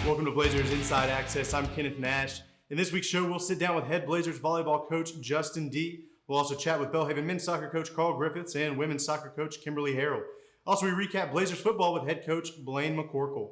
Welcome to Blazers Inside Access. I'm Kenneth Nash. In this week's show, we'll sit down with head Blazers volleyball coach Justin Dee. We'll also chat with Belhaven men's soccer coach Carl Griffiths and women's soccer coach Kimberly Harrell. Also, we recap Blazers football with head coach Blaine McCorkle.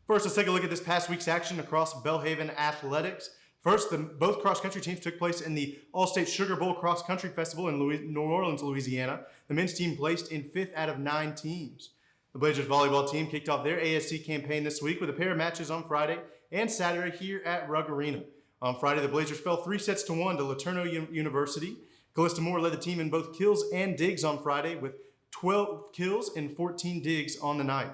First, let's take a look at this past week's action across Belhaven athletics. First, both cross-country teams took place in the All-State Sugar Bowl Cross Country Festival in New Orleans, Louisiana. The men's team placed in 5th out of 9 teams. The Blazers volleyball team kicked off their ASC campaign this week with a pair of matches on Friday and Saturday here at Rugg Arena. On Friday, the Blazers fell 3-1 to LeTourneau University. Callista Moore led the team in both kills and digs on Friday with 12 kills and 14 digs on the night.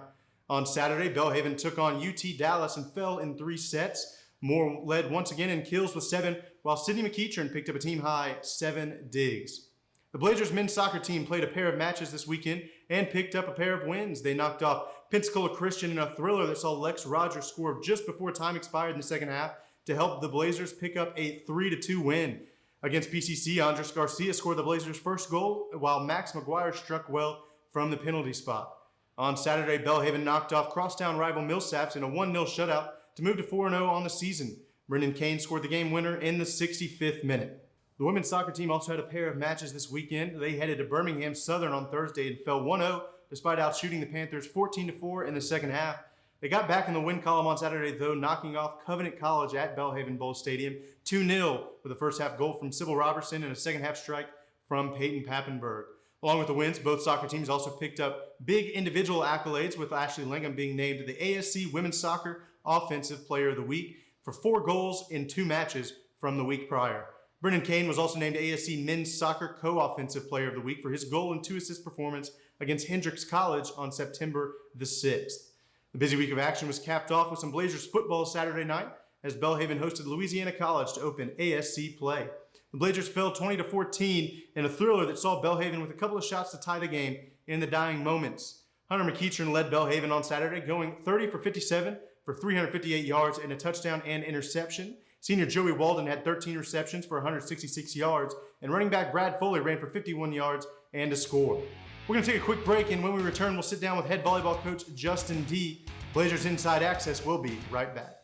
On Saturday, Belhaven took on UT Dallas and fell in 3 sets. Moore led once again in kills with 7, while Sydney McEachern picked up a team-high 7 digs. The Blazers men's soccer team played a pair of matches this weekend and picked up a pair of wins. They knocked off Pensacola Christian in a thriller that saw Lex Rogers score just before time expired in the second half to help the Blazers pick up a 3-2 win. Against PCC, Andres Garcia scored the Blazers' first goal, while Max McGuire struck well from the penalty spot. On Saturday, Belhaven knocked off crosstown rival Millsaps in a 1-0 shutout to move to 4-0 on the season. Brendan Kane scored the game winner in the 65th minute. The women's soccer team also had a pair of matches this weekend. They headed to Birmingham Southern on Thursday and fell 1-0 despite outshooting the Panthers 14-4 in the second half. They got back in the win column on Saturday, though, knocking off Covenant College at Belhaven Bowl Stadium 2-0 with a first half goal from Sybil Robertson and a second half strike from Peyton Pappenberg. Along with the wins, both soccer teams also picked up big individual accolades, with Ashley Langham being named the ASC Women's Soccer Offensive Player of the Week for 4 goals in 2 matches from the week prior. Brendan Kane was also named ASC Men's Soccer Co-Offensive Player of the Week for his goal and 2 assist performance against Hendrix College on September the 6th. The busy week of action was capped off with some Blazers football Saturday night as Belhaven hosted Louisiana College to open ASC play. The Blazers fell 20-14 in a thriller that saw Belhaven with a couple of shots to tie the game in the dying moments. Hunter McEachern led Belhaven on Saturday, going 30 for 57 for 358 yards and a touchdown and interception. Senior Joey Walden had 13 receptions for 166 yards, and running back Brad Foley ran for 51 yards and a score. We're going to take a quick break, and when we return, we'll sit down with head volleyball coach Justin Dee. Blazers Inside Access will be right back.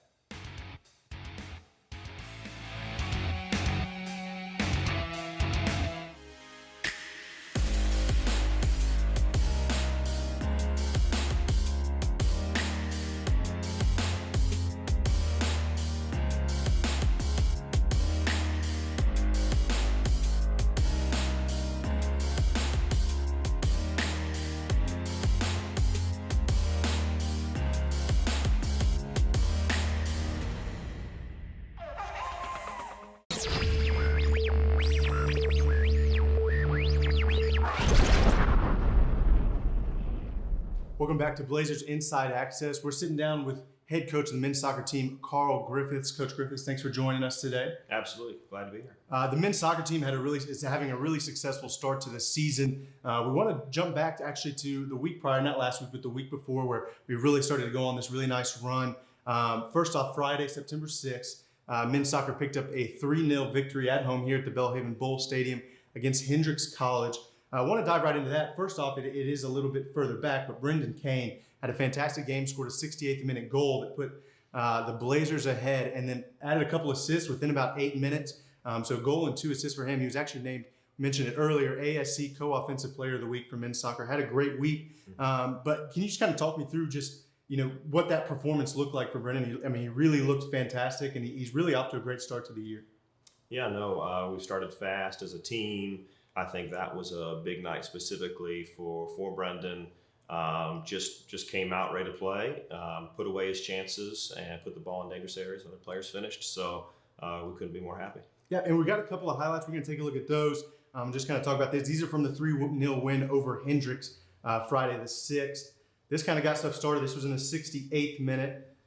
Welcome back to Blazers Inside Access. We're sitting down with head coach of the men's soccer team, Carl Griffiths. Coach Griffiths, thanks for joining us today. Absolutely. Glad to be here. The men's soccer team is having a really successful start to the season. We want to jump back to the week prior, not last week, but the week before, where we really started to go on this really nice run. First off, Friday, September 6th, men's soccer picked up a 3-0 victory at home here at the Belhaven Bowl Stadium against Hendrix College. I want to dive right into that. First off, it is a little bit further back, but Brendan Kane had a fantastic game, scored a 68th minute goal that put the Blazers ahead, and then added a couple assists within about 8 minutes. So a goal and 2 assists for him. He was actually named, mentioned it earlier, ASC Co-Offensive Player of the Week for men's soccer. Had a great week. But can you just kind of talk me through just, what that performance looked like for Brendan? He really looked fantastic, and he's really off to a great start to the year. Yeah, no, we started fast as a team. I think that was a big night specifically for Brendan. Just came out ready to play, put away his chances, and put the ball in dangerous areas when the players finished. So we couldn't be more happy. Yeah, and we got a couple of highlights. We're going to take a look at those. Just kind of talk about this. These are from the 3-0 win over Hendrix Friday the 6th. This kind of got stuff started. This was in the 68th minute.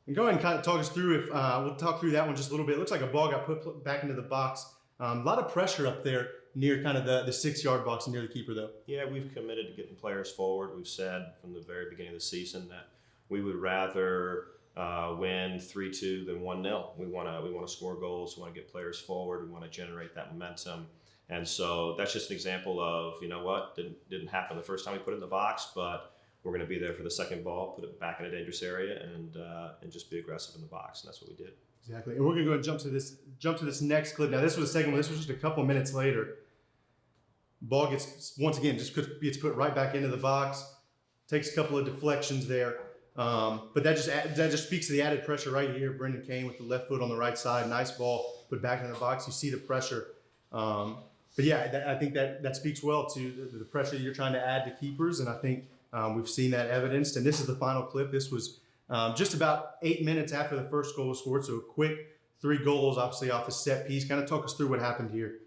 And go ahead and kind of talk us through we'll talk through that one just a little bit. It looks like a ball got put back into the box. A lot of pressure up there near kind of the 6-yard box and near the keeper, though. Yeah, we've committed to getting players forward. We've said from the very beginning of the season that we would rather win 3-2 than 1-0. We want to score goals. We want to get players forward. We want to generate that momentum. And so that's just an example of, didn't happen the first time we put it in the box, but we're going to be there for the second ball, put it back in a dangerous area, and just be aggressive in the box, and that's what we did. Exactly. And we're going to go ahead and jump to this next clip. Now, this was the second one. This was just a couple minutes later. Ball gets, once again, gets put right back into the box. Takes a couple of deflections there. But that just speaks to the added pressure right here. Brendan Kane with the left foot on the right side. Nice ball, put back in the box. You see the pressure. But yeah, I think that speaks well to the pressure you're trying to add to keepers. And I think we've seen that evidenced. And this is the final clip. This was just about 8 minutes after the first goal was scored. So a quick 3 goals, obviously off a set piece. Kind of talk us through what happened here.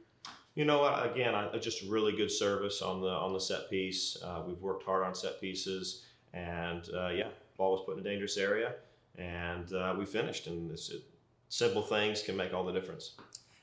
You know what? Again, just really good service on the set piece. We've worked hard on set pieces, and ball was put in a dangerous area, and we finished. And simple things can make all the difference.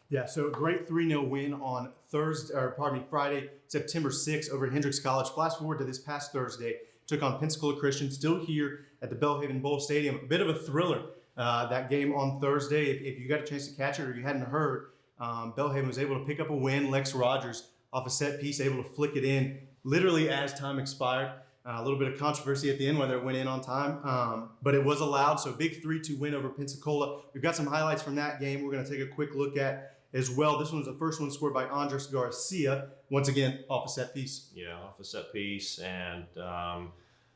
Yeah, so a great 3-0 win on Friday, September 6th over at Hendrix College. Flash forward to this past Thursday, took on Pensacola Christian, still here at the Belhaven Bowl Stadium. A bit of a thriller, that game on Thursday. If you got a chance to catch it or you hadn't heard, Belhaven was able to pick up a win. Lex Rogers off a set piece, able to flick it in literally as time expired. A little bit of controversy at the end whether it went in on time, but it was allowed. So big 3-2 win over Pensacola. We've got some highlights from that game we're going to take a quick look at as well. This one was the first one scored by Andres Garcia, once again off a set piece. Yeah, off a set piece. And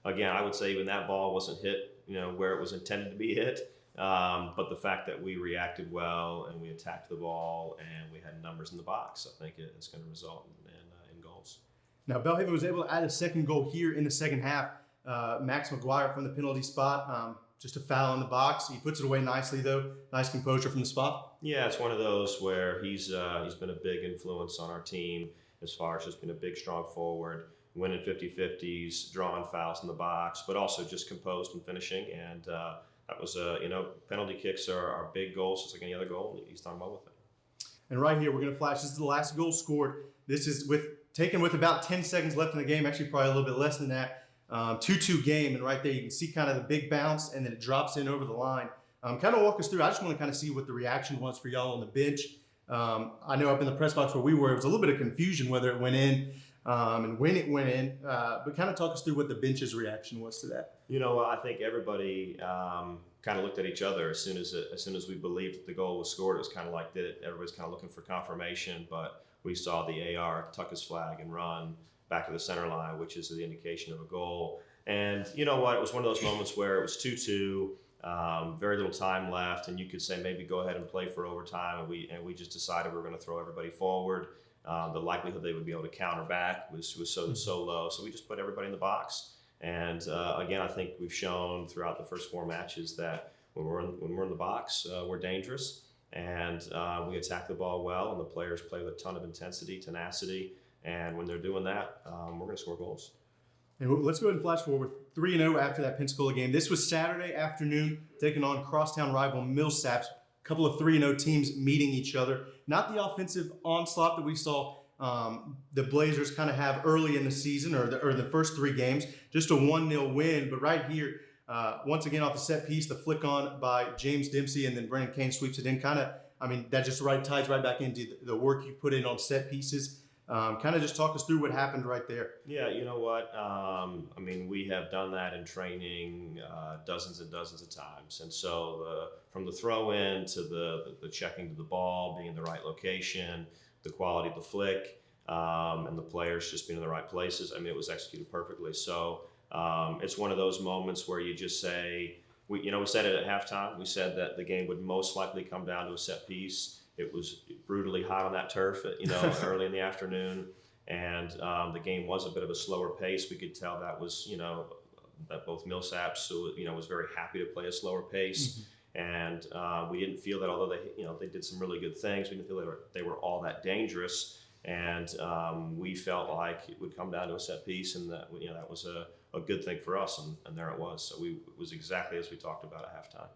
again, I would say even that ball wasn't hit, where it was intended to be hit. But the fact that we reacted well and we attacked the ball and we had numbers in the box, I think it's going to result in goals. Now, Belhaven was able to add a second goal here in the second half. Max McGuire from the penalty spot, just a foul in the box. He puts it away nicely, though. Nice composure from the spot. Yeah, it's one of those where he's been a big influence on our team as far as just being a big, strong forward, winning 50-50s, drawing fouls in the box, but also just composed and finishing. And that was, penalty kicks are big goals, just like any other goal, and he's done well with it. And right here, we're going to flash. This is the last goal scored. This is taken with about 10 seconds left in the game, actually probably a little bit less than that. 2-2 game, and right there you can see kind of the big bounce, and then it drops in over the line. Kind of walk us through. I just want to kind of see what the reaction was for y'all on the bench. I know up in the press box where we were, it was a little bit of confusion whether it went in and when it went in, but kind of talk us through what the bench's reaction was to that. I think everybody kind of looked at each other as soon as we believed that the goal was scored. It was kind of like everybody's kind of looking for confirmation, but we saw the AR tuck his flag and run back to the center line, which is the indication of a goal. And you know what? It was one of those moments where it was 2-2, very little time left, and you could say maybe go ahead and play for overtime, and we just decided we were going to throw everybody forward. The likelihood they would be able to counter back was so low, so we just put everybody in the box. And again, I think we've shown throughout the first 4 matches that when we're in the box, we're dangerous, and we attack the ball well, and the players play with a ton of intensity, tenacity, and when they're doing that, we're going to score goals. And let's go ahead and flash forward 3-0 after that Pensacola game. This was Saturday afternoon, taking on crosstown rival Millsaps. A couple of 3-0 teams meeting each other. Not the offensive onslaught that we saw the Blazers kind of have early in the season or the first 3 games. Just a 1-0 win, but right here, once again off the set piece, the flick on by James Dempsey, and then Brendan Kane sweeps it in. That just ties right back into the work you put in on set pieces. Kind of just talk us through what happened right there. Yeah, you know what? We have done that in training dozens and dozens of times. And so from the throw in to the checking to the ball, being in the right location, the quality of the flick, and the players just being in the right places, it was executed perfectly. So it's one of those moments where you just say, we said it at halftime. We said that the game would most likely come down to a set piece. It was brutally hot on that turf, early in the afternoon, and the game was a bit of a slower pace. We could tell that was, that both Millsaps, was very happy to play a slower pace, and we didn't feel that although they did some really good things, we didn't feel they were all that dangerous, and we felt like it would come down to a set piece, and that that was a good thing for us, and there it was. So it was exactly as we talked about at halftime.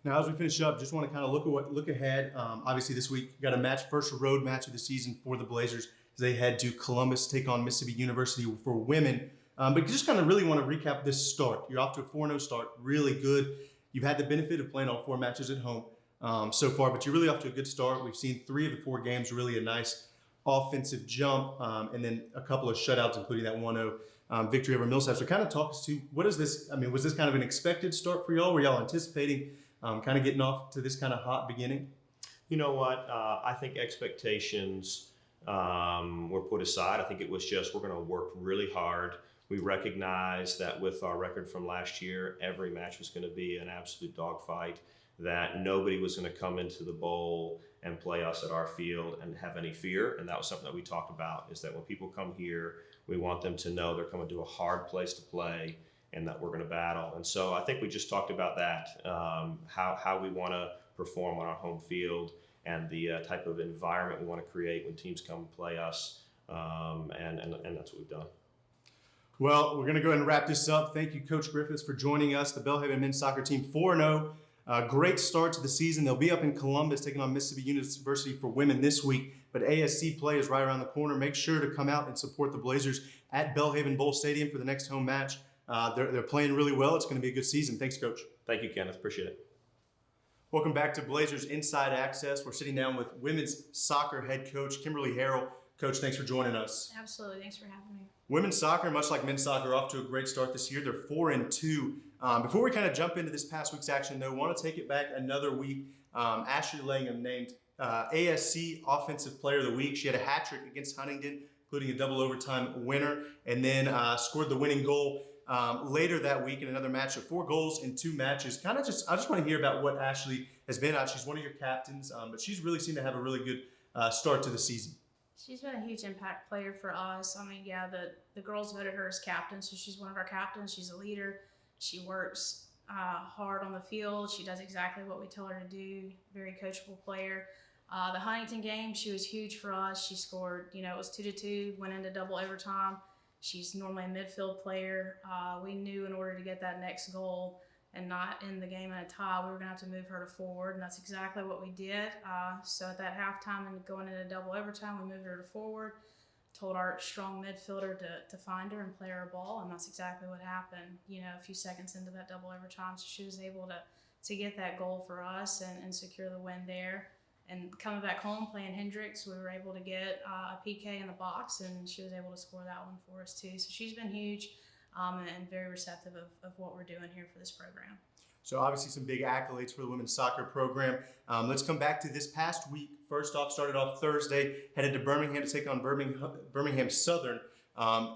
Now, as we finish up, just want to kind of look ahead. Obviously, this week got a first road match of the season for the Blazers as they head to Columbus, take on Mississippi University for women. But just kind of really want to recap this start. You're off to a 4-0 start, really good. You've had the benefit of playing all 4 matches at home so far, but you're really off to a good start. We've seen 3 of the 4 games, really a nice offensive jump, and then a couple of shutouts, including that 1-0 victory over Millsap. So kind of talk us to what is this? I mean, was this kind of an expected start for y'all? Were y'all anticipating kind of getting off to this kind of hot beginning? You know what? I think expectations were put aside. I think it was just we're going to work really hard. We recognized that with our record from last year, every match was going to be an absolute dogfight, that nobody was going to come into the bowl and play us at our field and have any fear. And that was something that we talked about, is that when people come here, we want them to know they're coming to a hard place to play and that we're going to battle. And so I think we just talked about that, how we want to perform on our home field and the type of environment we want to create when teams come play us. And that's what we've done. Well, we're going to go ahead and wrap this up. Thank you, Coach Griffiths, for joining us. The Belhaven men's soccer team 4-0. Great start to the season. They'll be up in Columbus taking on Mississippi University for women this week. But ASC play is right around the corner. Make sure to come out and support the Blazers at Belhaven Bowl Stadium for the next home match. They're playing really well. It's going to be a good season. Thanks, Coach. Thank you, Kenneth. Appreciate it. Welcome back to Blazers Inside Access. We're sitting down with women's soccer head coach Kimberly Harrell. Coach, thanks for joining us. Absolutely. Thanks for having me. Women's soccer, much like men's soccer, are off to a great start this year. They're 4-2. Before we kind of jump into this past week's action, though, I want to take it back another week. Ashley Langham named ASC Offensive Player of the Week. She had a hat trick against Huntington, including a double overtime winner, and then scored the winning goal later that week in another match of 4 goals in 2 matches. I just want to hear about what Ashley has been at. She's one of your captains, but she's really seemed to have a really good start to the season. She's been a huge impact player for us. I mean, yeah, the girls voted her as captain, so she's one of our captains. She's a leader. She works hard on the field. She does exactly what we tell her to do. Very coachable player. The Huntington game, she was huge for us. She scored, it was 2-2, went into double overtime. She's normally a midfield player. We knew in order to get that next goal and not end the game in a tie, we were going to have to move her to forward, and that's exactly what we did. So at that halftime and going into double overtime, we moved her to forward, told our strong midfielder to find her and play her ball, and that's exactly what happened, a few seconds into that double overtime. So she was able to get that goal for us and secure the win there. And coming back home, playing Hendricks, we were able to get a PK in the box, and she was able to score that one for us too. So she's been huge and very receptive of what we're doing here for this program. So obviously some big accolades for the women's soccer program. Let's come back to this past week. First off, started off Thursday, headed to Birmingham to take on Birmingham Southern.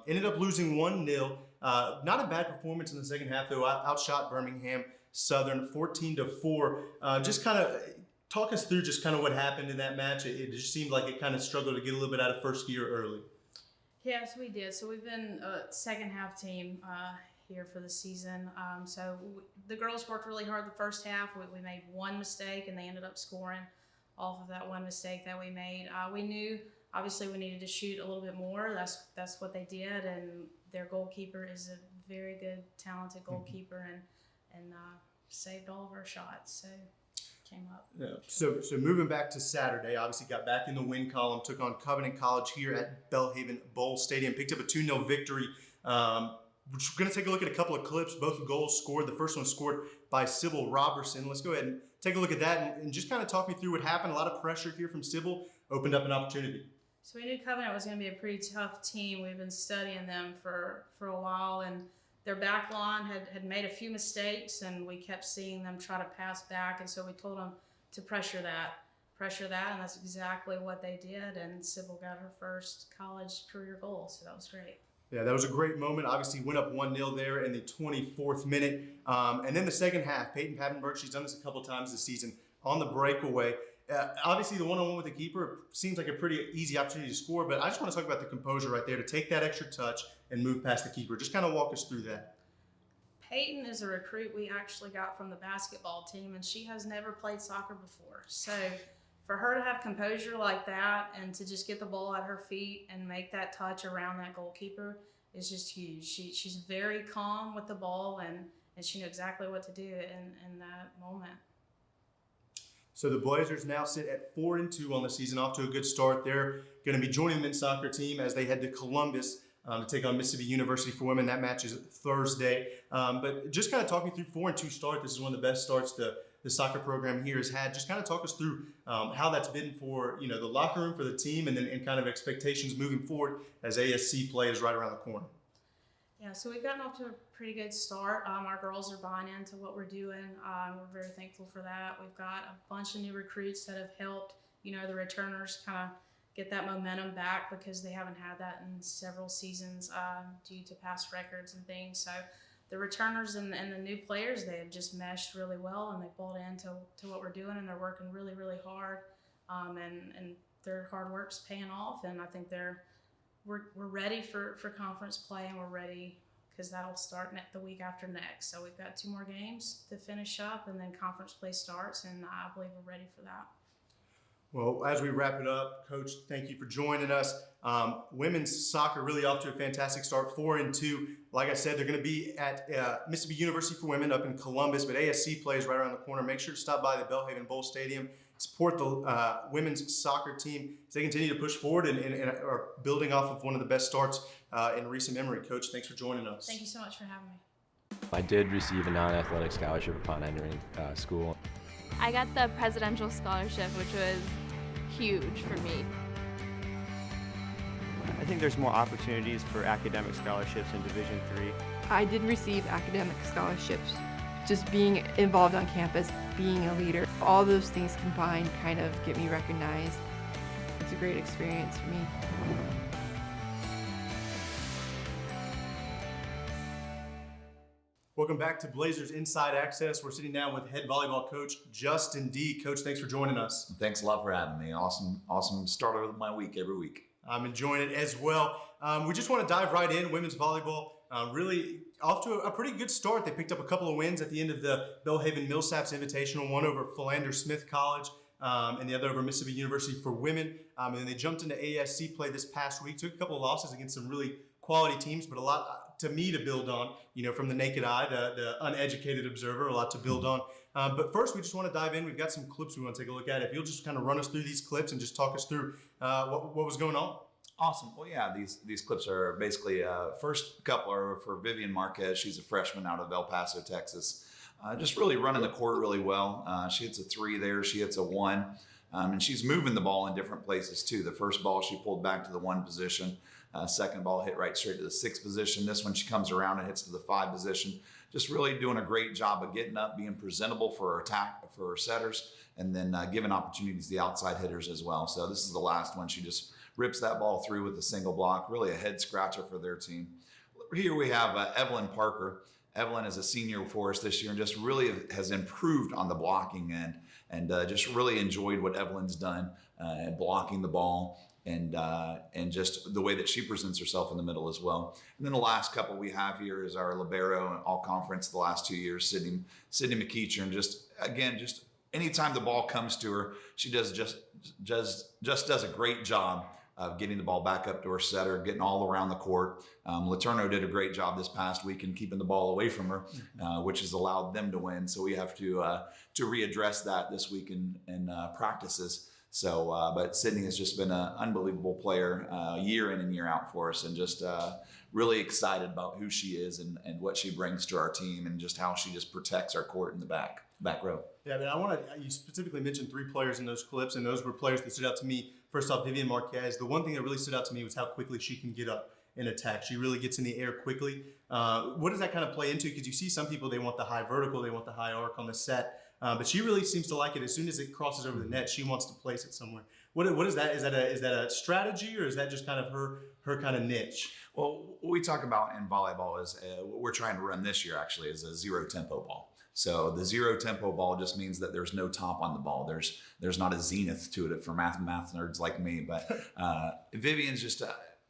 Ended up losing 1-0. Not a bad performance in the second half, though. Outshot Birmingham Southern 14-4. Just kind of talk us through just kind of what happened in that match. It just seemed like it kind of struggled to get a little bit out of first gear early. Yes, we did. So we've been a second half team here for the season. The girls worked really hard the first half. We made one mistake, and they ended up scoring off of that one mistake that we made. We knew, obviously, we needed to shoot a little bit more. That's what they did, and their goalkeeper is a very good, talented goalkeeper, and saved all of our shots. So came up. Yeah. So moving back to Saturday, obviously got back in the win column, took on Covenant College here at Belhaven Bowl Stadium, picked up a 2-0 victory. We're going to take a look at a couple of clips. Both goals scored. The first one scored by Sybil Robertson. Let's go ahead and take a look at that and just kind of talk me through what happened. A lot of pressure here from Sybil, opened up an opportunity. So we knew Covenant was going to be a pretty tough team. We've been studying them for a while, and their back line had made a few mistakes, and we kept seeing them try to pass back, and so we told them to pressure that, and that's exactly what they did, and Sybil got her first college career goal, so that was great. Yeah, that was a great moment. Obviously went up 1-0 there in the 24th minute. And then the second half, Peyton Papenberg, she's done this a couple times this season, on the breakaway. Obviously the one-on-one with the keeper seems like a pretty easy opportunity to score, but I just want to talk about the composure right there to take that extra touch and move past the keeper. Just kind of walk us through that. Peyton is a recruit we actually got from the basketball team, and she has never played soccer before. So for her to have composure like that and to just get the ball at her feet and make that touch around that goalkeeper is just huge. She's very calm with the ball, and she knew exactly what to do in that moment. So the Blazers now sit at 4-2 on the season, off to a good start. They're going to be joining the men's soccer team as they head to Columbus to take on Mississippi University for women. That match is Thursday. But just kind of talk me through 4-2 start. This is one of the best starts the soccer program here has had. Just kind of talk us through how that's been for the locker room, for the team, and kind of expectations moving forward as ASC play is right around the corner. Yeah, so we've gotten off to a pretty good start. Our girls are buying into what we're doing. We're very thankful for that. We've got a bunch of new recruits that have helped, the returners kind of get that momentum back because they haven't had that in several seasons due to past records and things. So the returners and the new players, they have just meshed really well, and they bought into what we're doing, and they're working really, really hard. And their hard work's paying off, and I think we're ready for conference play, and we're ready because that'll start the week after next. So we've got 2 more games to finish up, and then conference play starts, and I believe we're ready for that. Well, as we wrap it up, Coach, thank you for joining us. Women's soccer really off to a fantastic start, 4-2. Like I said, they're going to be at Mississippi University for Women up in Columbus, but ASC plays right around the corner. Make sure to stop by the Belhaven Bowl Stadium, support the women's soccer team as they continue to push forward and are building off of one of the best starts in recent memory. Coach, thanks for joining us. Thank you so much for having me. I did receive a non-athletic scholarship upon entering school. I got the presidential scholarship, which was huge for me. I think there's more opportunities for academic scholarships in Division III. I did receive academic scholarships. Just being involved on campus, being a leader, all those things combined kind of get me recognized. It's a great experience for me. Welcome back to Blazers Inside Access. We're sitting down with head volleyball coach Justin D. Coach, thanks for joining us. Thanks a lot for having me. Awesome start of my week every week. I'm enjoying it as well. We just want to dive right in. Women's volleyball really off to a pretty good start. They picked up a couple of wins at the end of the Belhaven Millsaps Invitational, one over Philander Smith College and the other over Mississippi University for Women. And then they jumped into ASC play this past week, took a couple of losses against some really quality teams, but a lot to me to build on, from the naked eye, the uneducated observer, a lot to build on. But first, we just want to dive in. We've got some clips we want to take a look at. If you'll just kind of run us through these clips and just talk us through what was going on. Awesome. Well, yeah, these clips are basically first couple are for Vivian Marquez. She's a freshman out of El Paso, Texas. Just really running the court really well. She hits a 3 there. She hits a 1. And she's moving the ball in different places too. The first ball she pulled back to the 1 position. Second ball hit right straight to the 6 position. This one she comes around and hits to the 5 position. Just really doing a great job of getting up, being presentable for her attack, for her setters, and then giving opportunities to the outside hitters as well. So this is the last one. She just rips that ball through with a single block. Really a head scratcher for their team. Here we have Evelyn Parker. Evelyn is a senior for us this year and just really has improved on the blocking end, and just really enjoyed what Evelyn's done blocking the ball. And just the way that she presents herself in the middle as well. And then the last couple we have here is our libero and all conference the last 2 years, Sydney McEachern. And just anytime the ball comes to her, she does a great job of getting the ball back up to her setter, getting all around the court. Laterno did a great job this past week in keeping the ball away from her, which has allowed them to win. So we have to readdress that this week in practices. So, but Sydney has just been an unbelievable player year in and year out for us, and just really excited about who she is and what she brings to our team, and just how she just protects our court in the back row. Yeah, man, you specifically mentioned 3 players in those clips, and those were players that stood out to me. First off, Vivian Marquez. The one thing that really stood out to me was how quickly she can get up and attack. She really gets in the air quickly. What does that kind of play into? Because you see some people, they want the high vertical, they want the high arc on the set. But she really seems to like it. As soon as it crosses over the net, she wants to place it somewhere. What is that? Is that a strategy, or is that just kind of her kind of niche? Well, what we talk about in volleyball is what we're trying to run this year actually is a 0 tempo ball. So the 0 tempo ball just means that there's no top on the ball. There's not a zenith to it for math nerds like me. But Vivian's just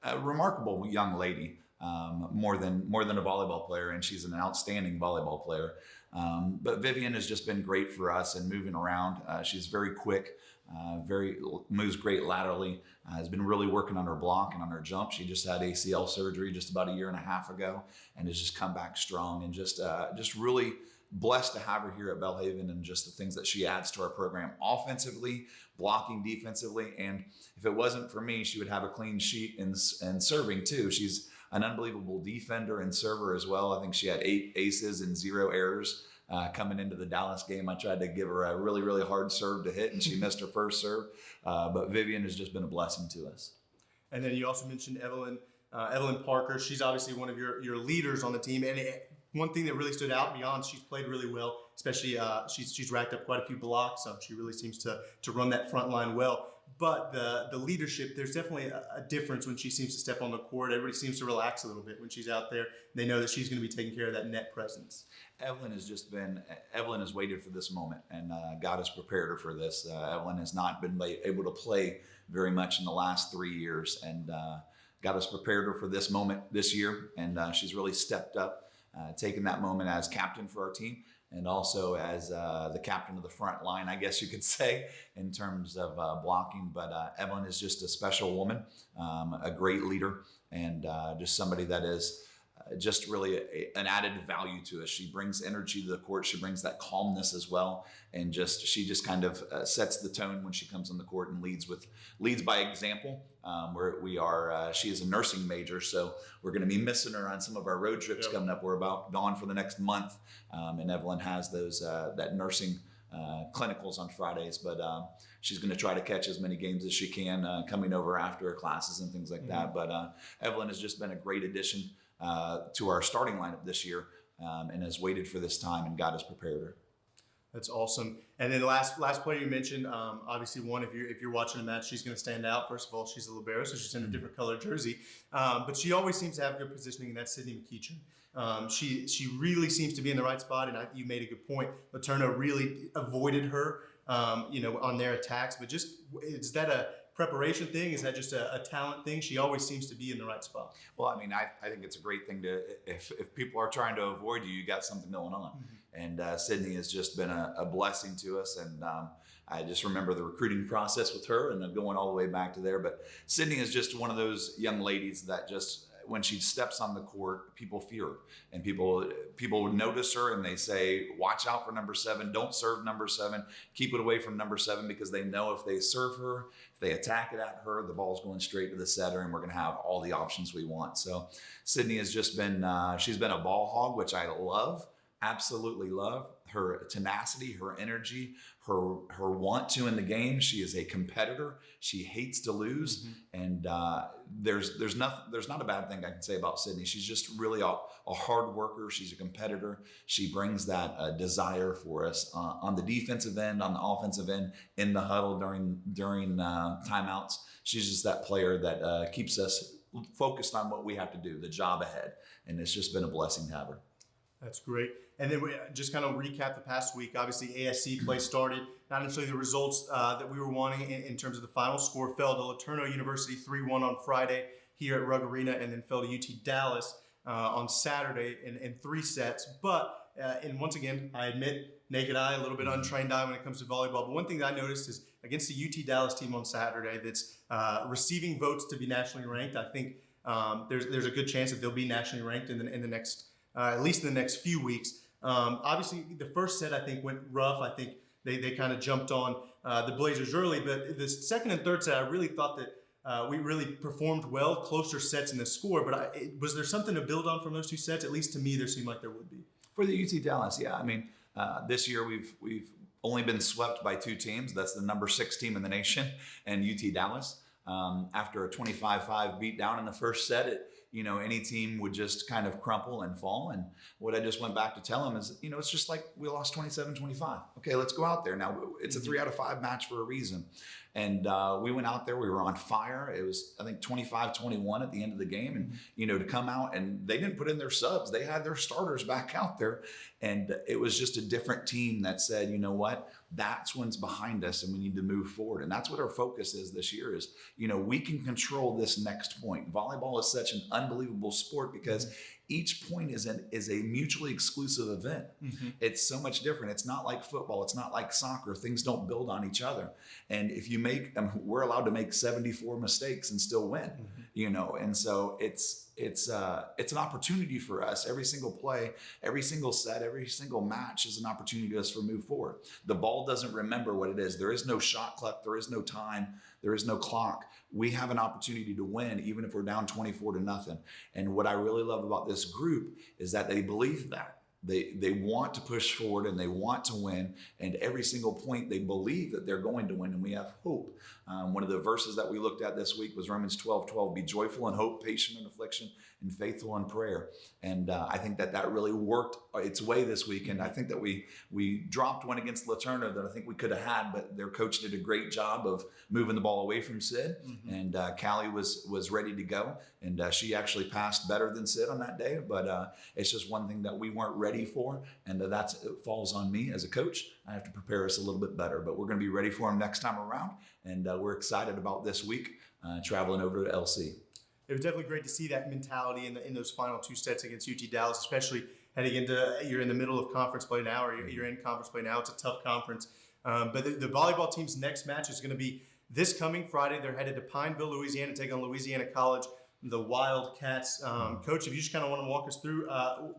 a remarkable young lady, more than a volleyball player, and she's an outstanding volleyball player. But Vivian has just been great for us and moving around. She's very quick, moves great laterally, has been really working on her block and on her jump. She just had ACL surgery just about 1.5 years ago and has just come back strong, and just really blessed to have her here at Belhaven, and just the things that she adds to our program offensively, blocking defensively. And if it wasn't for me, she would have a clean sheet in serving too. She's an unbelievable defender and server as well. I think she had 8 aces and 0 errors coming into the Dallas game. I tried to give her a really, really hard serve to hit, and she missed her first serve. But Vivian has just been a blessing to us. And then you also mentioned Evelyn Evelyn Parker. She's obviously one of your leaders on the team, and one thing that really stood out beyond she's played really well, especially she's racked up quite a few blocks, so she really seems to run that front line well. But the leadership, there's definitely a difference when she seems to step on the court. Everybody seems to relax a little bit when she's out there. They know that she's going to be taking care of that net presence. Evelyn has waited for this moment, and God has prepared her for this. Evelyn has not been able to play very much in the last 3 years, and God has prepared her for this moment this year, and she's really stepped up, taken that moment as captain for our team, and also as the captain of the front line, I guess you could say, in terms of blocking. But Evelyn is just a special woman, a great leader, and just somebody that is just really an added value to us. She brings energy to the court. She brings that calmness as well, and she just kind of sets the tone when she comes on the court and leads by example. She is a nursing major, so we're going to be missing her on some of our road trips coming up. We're about gone for the next month, and Evelyn has those that nursing clinicals on Fridays, but she's going to try to catch as many games as she can coming over after her classes and things like that. But Evelyn has just been a great addition to our starting lineup this year, and has waited for this time, and God has prepared her. That's awesome. And then the last player you mentioned, obviously one, if you're watching a match, she's going to stand out. First of all, she's a libero, so she's in a different color jersey, but she always seems to have good positioning, and that's Sydney McEachin. She really seems to be in the right spot, and you made a good point. Letourneau really avoided her, on their attacks. But is that a preparation thing? Is that just a talent thing? She always seems to be in the right spot. Well, I mean, I think it's a great thing if people are trying to avoid you, you got something going on. And Sydney has just been a blessing to us. And I just remember the recruiting process with her, and going all the way back to there. But Sydney is just one of those young ladies that just, when she steps on the court, people fear her, and people notice her, and they say, watch out for number 7. Don't serve number 7. Keep it away from number 7, because they know if they serve her, if they attack it at her, the ball's going straight to the setter, and we're going to have all the options we want. So Sydney has just been, she's been a ball hog, which I love, absolutely love. Her tenacity, her energy, her want to in the game. She is a competitor. She hates to lose, and there's not a bad thing I can say about Sydney. She's just really a hard worker. She's a competitor. She brings that desire for us on the defensive end, on the offensive end, in the huddle during timeouts. She's just that player that keeps us focused on what we have to do, the job ahead, and it's just been a blessing to have her. That's great. And then we just kind of recap the past week. Obviously, ASC play started. Not necessarily the results that we were wanting in terms of the final score. Fell to LeTourneau University 3-1 on Friday here at Rugg Arena, and then fell to UT Dallas on Saturday in 3 sets. But, and once again, I admit, naked eye, a little bit untrained eye when it comes to volleyball. But one thing that I noticed is against the UT Dallas team on Saturday that's receiving votes to be nationally ranked, I think there's a good chance that they'll be nationally ranked in the next, at least in the next few weeks. Obviously, the first set I think went rough. I think they kind of jumped on the Blazers early, but the second and third set, I really thought that we really performed well, closer sets in the score. But was there something to build on from those 2 sets? At least to me, there seemed like there would be. For the UT Dallas, yeah. I mean, this year we've only been swept by 2 teams. That's the number 6 team in the nation and UT Dallas. After a 25-5 beat down in the first set, any team would just kind of crumple and fall. And what I just went back to tell them is, it's just like we lost 27-25. Okay, let's go out there. Now, it's a 3 out of 5 match for a reason. And we went out there, we were on fire. It was, I think, 25-21 at the end of the game. And, to come out, and they didn't put in their subs. They had their starters back out there. And it was just a different team that said, you know what, that's what's behind us, and we need to move forward. And that's what our focus is this year is, we can control this next point. Volleyball is such an unbelievable sport because each point is a mutually exclusive event. It's so much different. It's not like football. It's not like soccer. Things don't build on each other. And if you we're allowed to make 74 mistakes and still win, and so it's an opportunity for us. Every single play, every single set, every single match is an opportunity for us to move forward. The ball doesn't remember what it is. There is no shot clock. There is no time. There is no clock. We have an opportunity to win, even if we're down 24-0. And what I really love about this group is that they believe that. They want to push forward and they want to win. And every single point they believe that they're going to win, and we have hope. One of the verses that we looked at this week was Romans 12:12. Be joyful in hope, patient in affliction, and faithful in prayer. And I think that really worked its way this week. And I think that we dropped one against LaTerna that I think we could have had, but their coach did a great job of moving the ball away from Sid. And Callie was ready to go. And she actually passed better than Sid on that day. But it's just one thing that we weren't ready for. And it falls on me as a coach. I have to prepare us a little bit better. But we're going to be ready for them next time around. And we're excited about this week traveling over to LC. It was definitely great to see that mentality in those final two sets against UT Dallas, especially heading into, you're in the middle of conference play now, or you're in conference play now. It's a tough conference. But the volleyball team's next match is going to be this coming Friday. They're headed to Pineville, Louisiana, to take on Louisiana College, the Wildcats. Coach, if you just kind of want to walk us through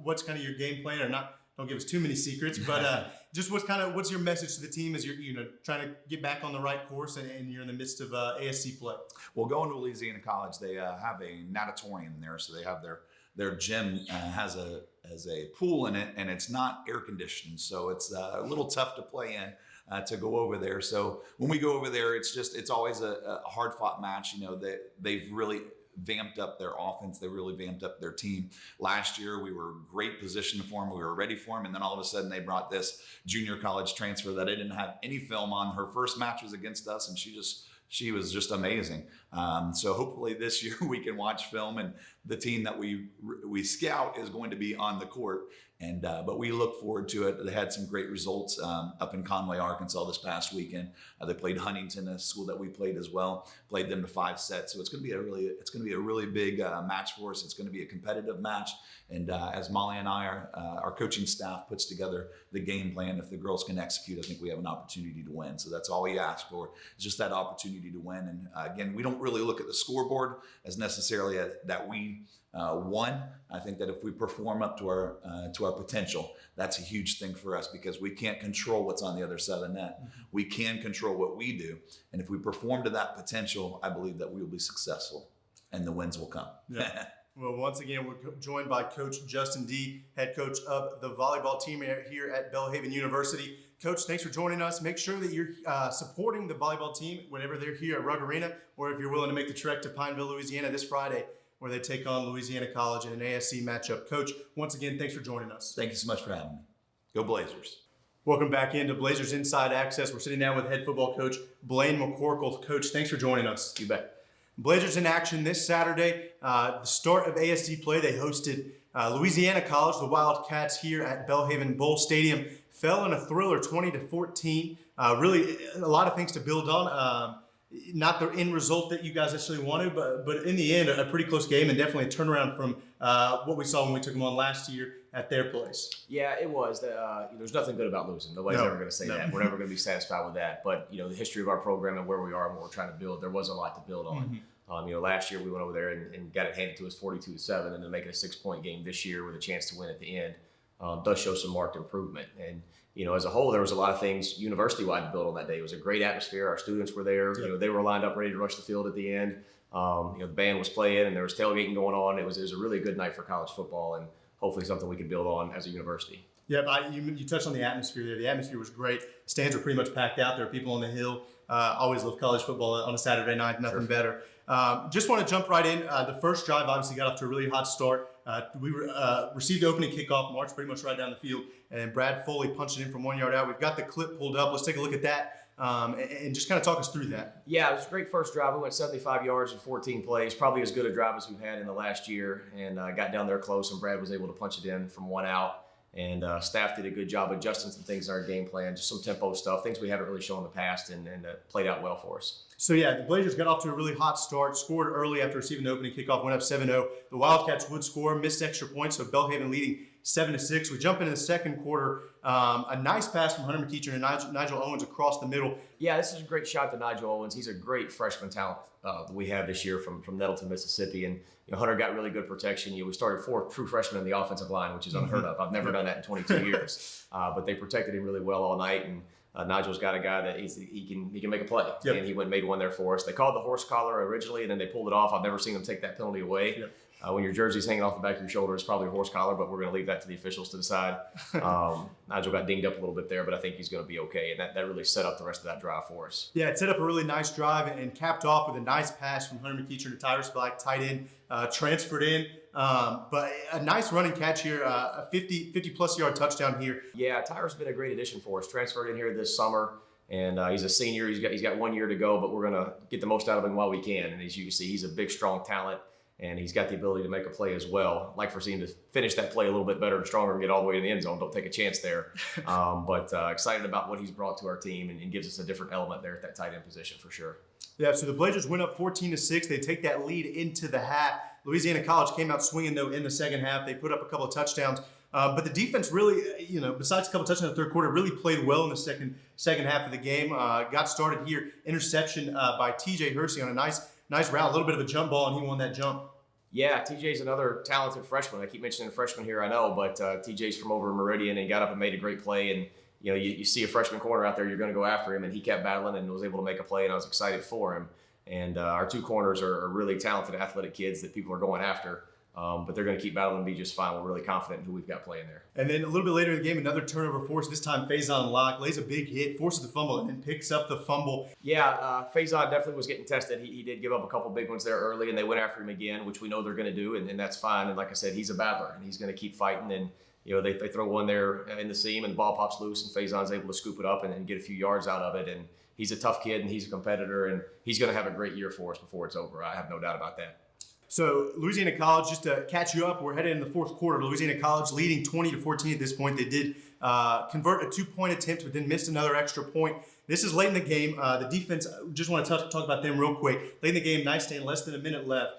what's kind of your game plan, or not, don't give us too many secrets, but just what's your message to the team as you're trying to get back on the right course and you're in the midst of ASC play? Well, going to Louisiana College, they have a natatorium there, so they have their gym has a pool in it, and it's not air conditioned, so it's a little tough to play in. To go over there. So when we go over there, it's always a hard fought match. They've really vamped up their offense. They really vamped up their team. Last year, we were great position for them. We were ready for them. And then all of a sudden they brought this junior college transfer that I didn't have any film on. Her first match was against us, and she was just amazing. So hopefully this year we can watch film, and the team that we scout is going to be on the court. And but we look forward to it. They had some great results up in Conway, Arkansas this past weekend. They played Huntington, a school that we played as well. Played them to 5 sets. So it's going to be a really big match for us. It's going to be a competitive match. And as Molly and I, our coaching staff puts together the game plan, if the girls can execute, I think we have an opportunity to win. So that's all we ask for, is just that opportunity to win. And again, we don't really look at the scoreboard as necessarily that we won. I think that if we perform up to our potential, that's a huge thing for us, because we can't control what's on the other side of the net. We can control what we do. And if we perform to that potential, I believe that we will be successful and the wins will come. Yeah. Well, once again, we're joined by Coach Justin Dee, head coach of the volleyball team here at Belhaven University. Coach, thanks for joining us. Make sure that you're supporting the volleyball team whenever they're here at Rugg Arena, or if you're willing to make the trek to Pineville, Louisiana this Friday, where they take on Louisiana College in an ASC matchup. Coach, once again, thanks for joining us. Thank you so much for having me. Go Blazers. Welcome back into Blazers Inside Access. We're sitting down with head football coach Blaine McCorkle. Coach, thanks for joining us. You bet. Blazers in action this Saturday. The start of ASC play, they hosted Louisiana College, the Wildcats, here at Belhaven Bowl Stadium. Fell in a thriller, 20-14. Really, a lot of things to build on. Not the end result that you guys actually wanted, but in the end, a pretty close game, and definitely a turnaround from what we saw when we took them on last year at their place. Yeah, it was. There's nothing good about losing. Nobody's ever going to say that. We're never going to be satisfied with that. But, the history of our program and where we are and what we're trying to build, there was a lot to build on. Last year we went over there and got it handed to us 42-7, and then make it a 6-point game this year with a chance to win at the end. Does show some marked improvement. And, as a whole, there was a lot of things university-wide to build on that day. It was a great atmosphere. Our students were there. They were lined up ready to rush the field at the end. The band was playing, and there was tailgating going on. It was a really good night for college football, and hopefully something we can build on as a university. Yeah, you touched on the atmosphere there. The atmosphere was great. Stands were pretty much packed out. There were people on the hill. Always love college football on a Saturday night. Nothing better. Just want to jump right in. The first drive obviously got off to a really hot start. We received the opening kickoff, marched pretty much right down the field, and Brad Foley punched it in from 1 yard out. We've got the clip pulled up. Let's take a look at that and just kind of talk us through that. Yeah, it was a great first drive. We went 75 yards in 14 plays, probably as good a drive as we've had in the last year, and got down there close, and Brad was able to punch it in from 1 out. And staff did a good job adjusting some things in our game plan, just some tempo stuff, things we haven't really shown in the past, and played out well for us. So, yeah, the Blazers got off to a really hot start, scored early after receiving the opening kickoff, went up 7-0. The Wildcats would score, missed extra points, so Belhaven leading 7-6. We jump into the second quarter. A nice pass from Hunter McEachern and Nigel Owens across the middle. Yeah, this is a great shot to Nigel Owens. He's a great freshman talent that we have this year from Nettleton, Mississippi. And Hunter got really good protection. We started 4 true freshmen in the offensive line, which is unheard of. I've never done that in 22 years. But they protected him really well all night. And Nigel's got a guy that he can make a play. Yep. And he went and made one there for us. They called the horse collar originally, and then they pulled it off. I've never seen them take that penalty away. Yep. When your jersey's hanging off the back of your shoulder, it's probably a horse collar, but we're going to leave that to the officials to decide. Nigel got dinged up a little bit there, but I think he's going to be okay. And that really set up the rest of that drive for us. Yeah, it set up a really nice drive and capped off with a nice pass from Hunter McEachern to Tyrus Black, tight end, transferred in. But a nice running catch here, a 50-plus yard touchdown here. Yeah, Tyrus has been a great addition for us. Transferred in here this summer, and he's a senior. He's got 1 year to go, but we're going to get the most out of him while we can. And as you can see, he's a big, strong talent. And he's got the ability to make a play as well. I'd like for him to finish that play a little bit better and stronger and get all the way to the end zone. Don't take a chance there. But excited about what he's brought to our team and gives us a different element there at that tight end position for sure. Yeah, so the Blazers went up 14-6. They take that lead into the half. Louisiana College came out swinging, though, in the second half. They put up a couple of touchdowns. But the defense really, besides a couple of touchdowns in the third quarter, really played well in the second half of the game. Got started here. Interception by T.J. Hersey on a nice route, a little bit of a jump ball, and he won that jump. Yeah, TJ's another talented freshman. I keep mentioning freshman here, I know, but TJ's from over in Meridian and got up and made a great play. And you see a freshman corner out there, you're going to go after him, and he kept battling and was able to make a play, and I was excited for him. And our two corners are really talented, athletic kids that people are going after. But they're going to keep battling and be just fine. We're really confident in who we've got playing there. And then a little bit later in the game, another turnover force. This time, Faison Locke lays a big hit, forces the fumble, and then picks up the fumble. Yeah, Faison definitely was getting tested. He did give up a couple big ones there early, and they went after him again, which we know they're going to do, and that's fine. And like I said, he's a battler, and he's going to keep fighting. And they throw one there in the seam, and the ball pops loose, and Faison's able to scoop it up and get a few yards out of it. And he's a tough kid, and he's a competitor, and he's going to have a great year for us before it's over. I have no doubt about that. So Louisiana College, just to catch you up, we're headed in the fourth quarter. Louisiana College leading 20-14 at this point. They did convert a 2-point attempt, but then missed another extra point. This is late in the game. The defense, just want to talk about them real quick. Late in the game, nice stand, less than a minute left.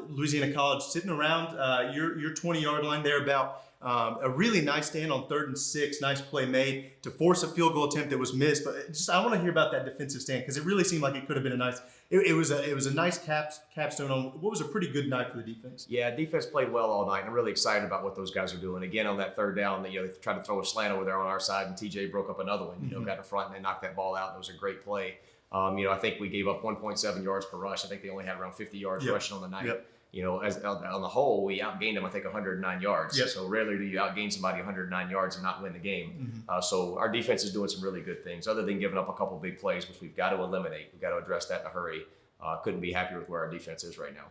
Louisiana College sitting around your 20-yard line there about. A really nice stand on 3rd and 6. Nice play made to force a field goal attempt that was missed. But I want to hear about that defensive stand because it really seemed like it could have been a nice. It was a nice capstone on what was a pretty good night for the defense. Yeah, defense played well all night. And I'm really excited about what those guys are doing. Again, on that third down, they tried to throw a slant over there on our side, and TJ broke up another one. Got in front and they knocked that ball out. It was a great play. I think we gave up 1.7 yards per rush. I think they only had around 50 yards rushing on the night. Yep. As on the whole, we outgained them, I think, 109 yards. Yep. So rarely do you outgain somebody 109 yards and not win the game. So our defense is doing some really good things, other than giving up a couple big plays, which we've got to eliminate. We've got to address that in a hurry. Couldn't be happier with where our defense is right now.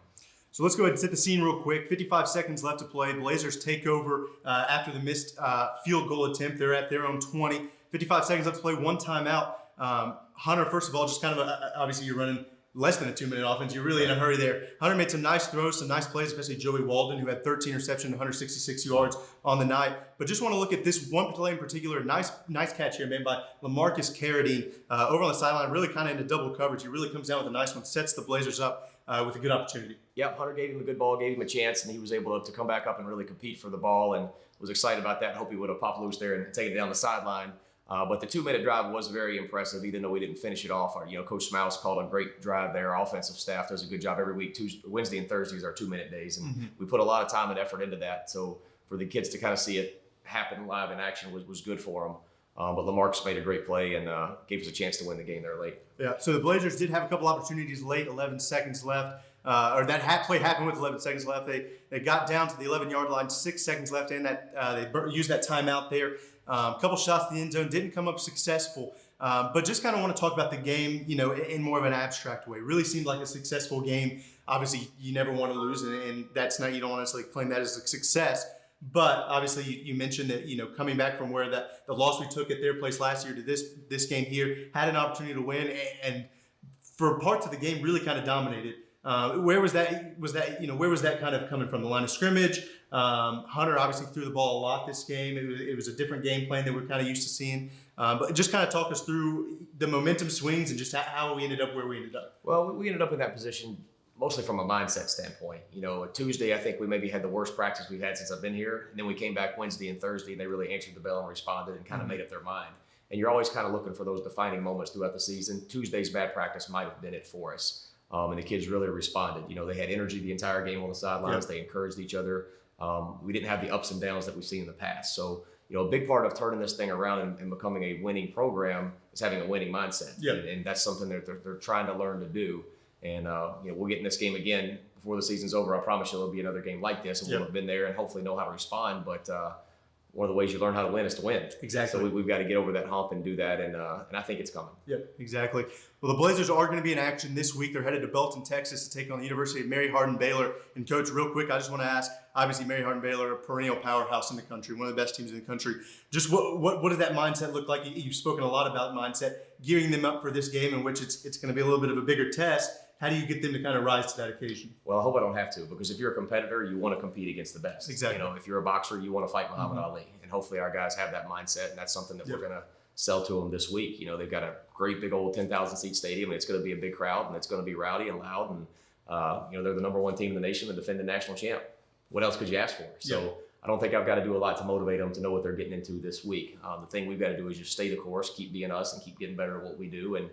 So let's go ahead and set the scene real quick. 55 seconds left to play. Blazers take over after the missed field goal attempt. They're at their own 20. 55 seconds left to play, one timeout. Hunter, first of all, just kind of obviously you're running less than a 2-minute offense. You're really in a hurry there. Hunter made some nice throws, some nice plays, especially Joey Walden, who had 13 receptions, 166 yards on the night. But just want to look at this one play in particular. Nice catch here made by LaMarcus Carradine over on the sideline, really kind of into double coverage. He really comes down with a nice one, sets the Blazers up with a good opportunity. Yep, Hunter gave him a good ball, gave him a chance, and he was able to come back up and really compete for the ball, and was excited about that. Hope he would have popped loose there and taken it down the sideline. But the 2-minute drive was very impressive, even though we didn't finish it off. Coach Smouse called a great drive there. Our offensive staff does a good job every week. Wednesday and Thursdays are 2-minute days, and we put a lot of time and effort into that. So for the kids to kind of see it happen live in action was good for them. But LaMarcus made a great play and gave us a chance to win the game there late. Yeah, so the Blazers did have a couple opportunities late, 11 seconds left. Play happened with 11 seconds left. They got down to the 11-yard line, 6 seconds left, and they used that timeout there. A couple shots in the end zone, didn't come up successful. But just kind of want to talk about the game, in more of an abstract way. Really seemed like a successful game. Obviously, you never want to lose, and that's not, you don't want to necessarily claim that as a success. But obviously, you mentioned that, coming back from where the loss we took at their place last year to this game here, had an opportunity to win, and for parts of the game, really kind of dominated. Where was that? Where was that kind of coming from? The line of scrimmage. Hunter obviously threw the ball a lot this game. It was a different game plan that we're kind of used to seeing. But just kind of talk us through the momentum swings and just how we ended up where we ended up. Well, we ended up in that position mostly from a mindset standpoint. Tuesday, I think we maybe had the worst practice we've had since I've been here. And then we came back Wednesday and Thursday, and they really answered the bell and responded and kind of made up their mind. And you're always kind of looking for those defining moments throughout the season. Tuesday's bad practice might have been it for us. And the kids really responded. They had energy the entire game on the sidelines. Yep. They encouraged each other. We didn't have the ups and downs that we've seen in the past. So, a big part of turning this thing around and becoming a winning program is having a winning mindset. Yep. And that's something that they're trying to learn to do. And we'll get in this game again before the season's over. I promise you, there'll be another game like this, and we'll have been there and hopefully know how to respond. But one of the ways you learn how to win is to win. Exactly. So we've got to get over that hump and do that, and I think it's coming. Yep, exactly. Well, the Blazers are going to be in action this week. They're headed to Belton, Texas to take on the University of Mary Hardin Baylor. And Coach, real quick, I just want to ask, obviously Mary Hardin Baylor, a perennial powerhouse in the country, one of the best teams in the country. Just what does that mindset look like? You've spoken a lot about mindset, gearing them up for this game in which it's going to be a little bit of a bigger test. How do you get them to kind of rise to that occasion? Well, I hope I don't have to, because if you're a competitor, you want to compete against the best. Exactly. If you're a boxer, you want to fight Muhammad Ali, and hopefully our guys have that mindset, and that's something that we're going to sell to them this week. They've got a great big old 10,000 seat stadium, and it's going to be a big crowd, and it's going to be rowdy and loud, and they're the number one team in the nation, the defending national champ. What else could you ask for? So I don't think I've got to do a lot to motivate them to know what they're getting into this week. The thing we've got to do is just stay the course, keep being us, and keep getting better at what we do, and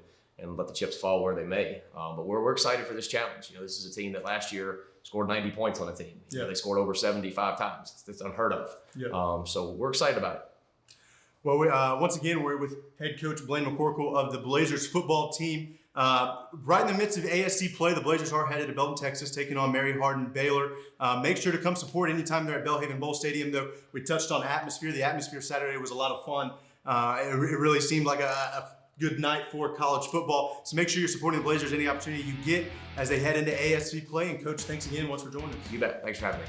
let the chips fall where they may. But we're excited for this challenge. This is a team that last year scored 90 points on a team. They scored over 75 times. It's unheard of. So we're excited about it. Well, once again, we're with head coach Blaine McCorkle of the Blazers football team. Right in the midst of ASC play, the Blazers are headed to Belton, Texas, taking on Mary Hardin Baylor. Make sure to come support anytime they're at Belhaven Bowl Stadium, though. We touched on atmosphere. The atmosphere Saturday was a lot of fun. It really seemed like a good night for college football. So make sure you're supporting the Blazers any opportunity you get as they head into ASC play. And Coach, thanks again once for joining us. You bet. Thanks for having me.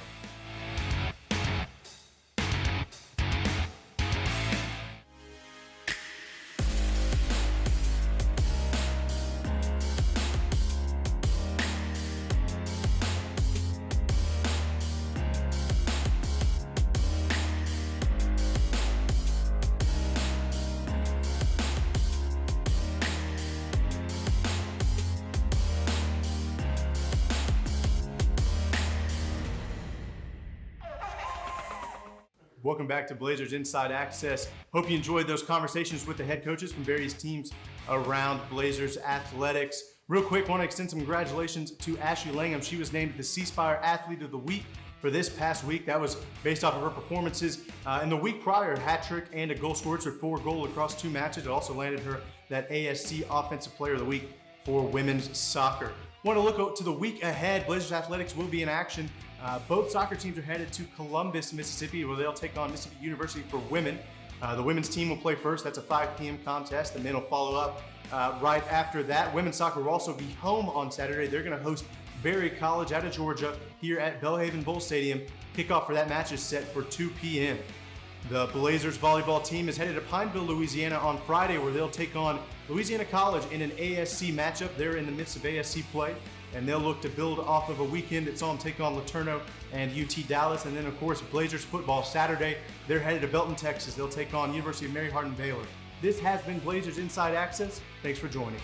Welcome back to Blazers Inside Access. Hope you enjoyed those conversations with the head coaches from various teams around Blazers athletics. Real quick, want to extend some congratulations to Ashley Langham. She was named the C-Spire Athlete of the Week for this past week. That was based off of her performances in the week prior, a hat trick and a goal scored, so 4 goals across 2 matches. It also landed her that ASC Offensive Player of the Week for women's soccer. Want to look to the week ahead. Blazers athletics will be in action. Both soccer teams are headed to Columbus, Mississippi, where they'll take on Mississippi University for women. The women's team will play first. That's a 5 p.m. contest. The men will follow up right after that. Women's soccer will also be home on Saturday. They're going to host Berry College out of Georgia here at Belhaven Bowl Stadium. Kickoff for that match is set for 2 p.m. The Blazers volleyball team is headed to Pineville, Louisiana on Friday, where they'll take on Louisiana College in an ASC matchup. They're in the midst of ASC play, and they'll look to build off of a weekend that saw them take on LeTourneau and UT Dallas. And then, of course, Blazers football Saturday. They're headed to Belton, Texas. They'll take on University of Mary Hardin Baylor. This has been Blazers Inside Access. Thanks for joining.